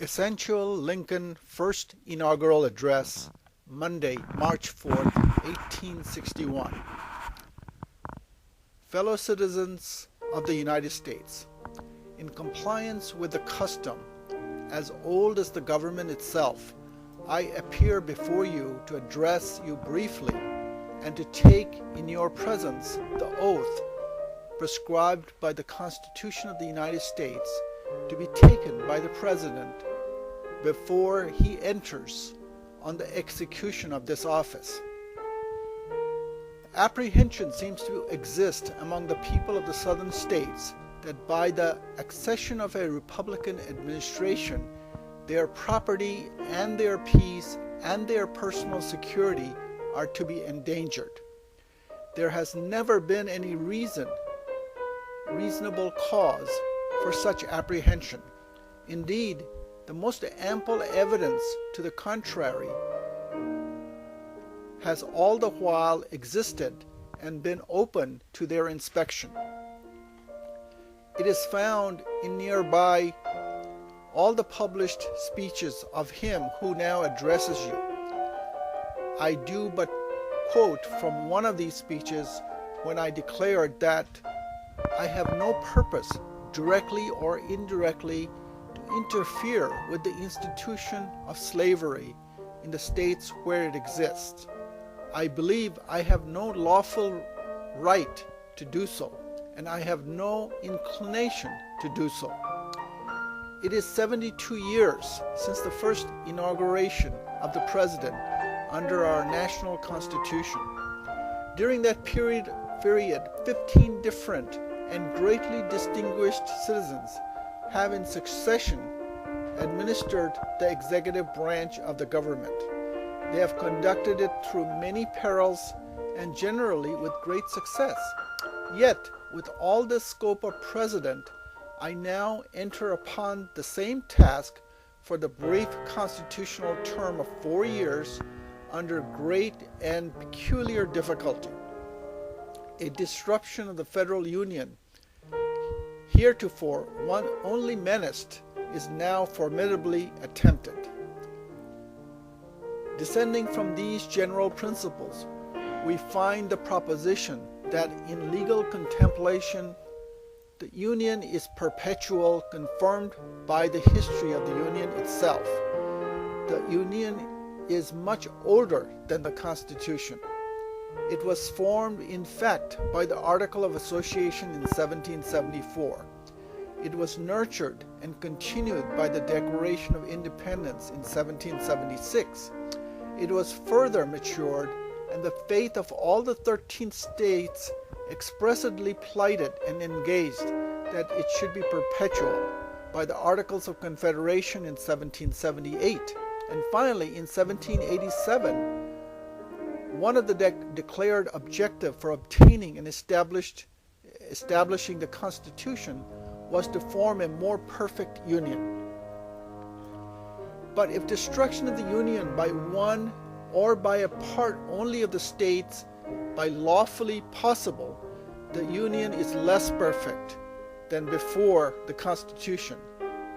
Essential Lincoln First Inaugural Address, Monday, March 4th, 1861. Fellow citizens of the United States, in compliance with the custom, as old as the government itself, I appear before you to address you briefly and to take in your presence the oath prescribed by the Constitution of the United States to be taken by the President before he enters on the execution of this office. Apprehension seems to exist among the people of the southern states that by the accession of a Republican administration, their property and their peace and their personal security are to be endangered. There has never been any reasonable cause for such apprehension. Indeed, the most ample evidence to the contrary has all the while existed and been open to their inspection. It is found in nearby all the published speeches of him who now addresses you. I do but quote from one of these speeches when I declared that I have no purpose, directly or indirectly, to interfere with the institution of slavery in the states where it exists. I believe I have no lawful right to do so, and I have no inclination to do so. It is 72 years since the first inauguration of the President under our national Constitution. During that period, 15 different and greatly distinguished citizens have in succession administered the executive branch of the government. They have conducted it through many perils and generally with great success. Yet, with all this scope of president, I now enter upon the same task for the brief constitutional term of 4 years under great and peculiar difficulty. A disruption of the federal union, heretofore one only menaced, is now formidably attempted. Descending from these general principles, we find the proposition that in legal contemplation the union is perpetual, confirmed by the history of the union itself. The union is much older than the Constitution. It was formed, in fact, by the Article of Association in 1774. It was nurtured and continued by the Declaration of Independence in 1776. It was further matured, and the faith of all the 13 states expressly plighted and engaged that it should be perpetual by the Articles of Confederation in 1778. And finally, in 1787, one of the declared objective for obtaining and establishing the Constitution was to form a more perfect union. But if destruction of the union by one or by a part only of the states by lawfully possible, the union is less perfect than before the Constitution,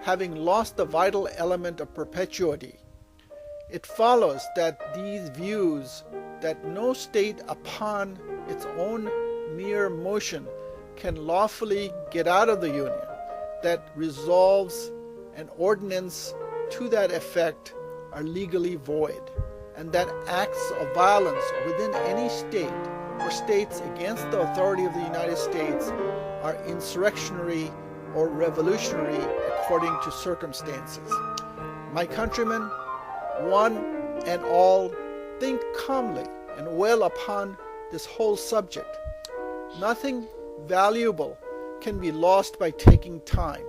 having lost the vital element of perpetuity. It follows that these views that no state upon its own mere motion can lawfully get out of the union, that resolves an ordinance to that effect are legally void, and that acts of violence within any state or states against the authority of the United States are insurrectionary or revolutionary according to circumstances. My countrymen, one and all, think calmly and well upon this whole subject. Nothing valuable can be lost by taking time.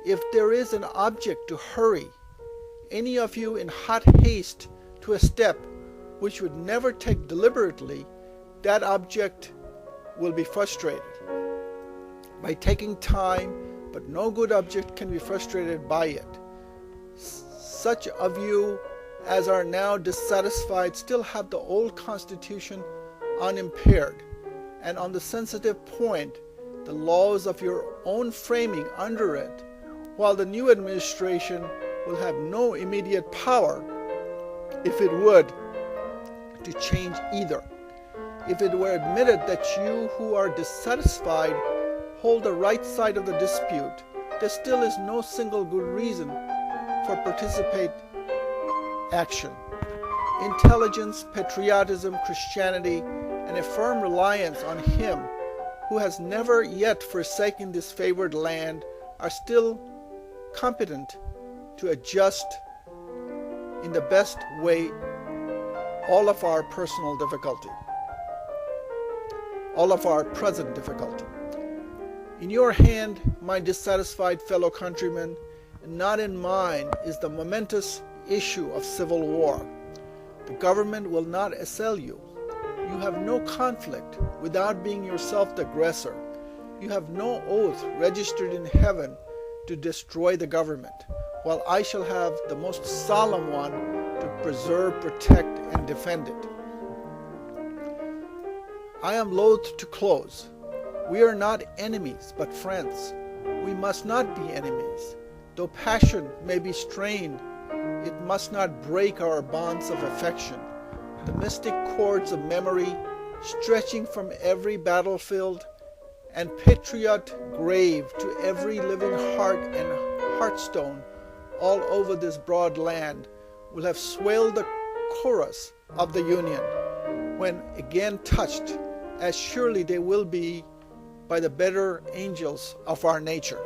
If there is an object to hurry any of you in hot haste to a step which would never take deliberately, that object will be frustrated by taking time, but no good object can be frustrated by it. Such of you as are now dissatisfied still have the old Constitution unimpaired, and on the sensitive point, the laws of your own framing under it, while the new administration will have no immediate power, if it would, to change either. If it were admitted that you who are dissatisfied hold the right side of the dispute, there still is no single good reason for participate action. Intelligence, patriotism, Christianity, and a firm reliance on Him who has never yet forsaken this favored land are still competent to adjust in the best way all of our personal difficulty, all of our present difficulty. In your hand, my dissatisfied fellow countrymen, and not in mine, is the momentous issue of civil war. The government will not assail you. You have no conflict without being yourself the aggressor. You have no oath registered in heaven to destroy the government, while I shall have the most solemn one to preserve, protect, and defend it. I am loath to close. We are not enemies, but friends. We must not be enemies. Though passion may be strained, it must not break our bonds of affection. The mystic cords of memory, stretching from every battlefield and patriot grave to every living heart and heartstone all over this broad land, will have swelled the chorus of the Union when again touched, as surely they will be by the better angels of our nature.